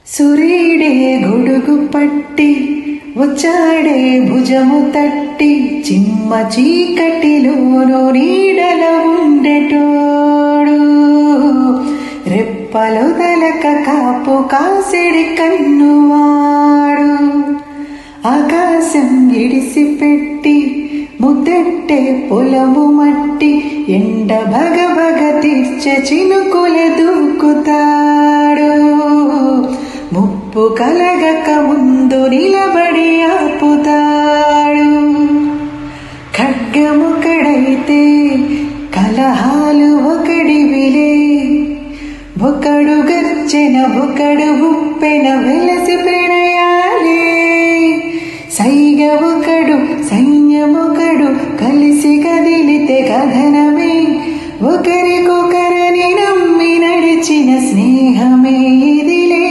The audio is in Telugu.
సూర్యుడే గొడుగు పట్టి వచ్చాడే భుజము తట్టి చిమ్మ చీకటిలోనూ నీడల ఉండేటోడు రెప్పలు తలక కాపు కాసిడి కన్నువాడు ఆకాశం ఇడిసిపెట్టి ముద్దెట్టే పొలము మట్టి ఎండ భగభగ తీర్చే చినుకుల దూకుతాడు ముప్పు కలగక ముందు నిలబడి ఆపుతాడు ఖడ్గముకడైతే కలహాలు ఒకడివిలే ఒకడు గర్జన ఒకడు ఉప్పెన వెలసి ప్రణయాలే సైగ ఒకడు సైన్యమొకడు కలిసి కదిలితే కథనమే ఒకరి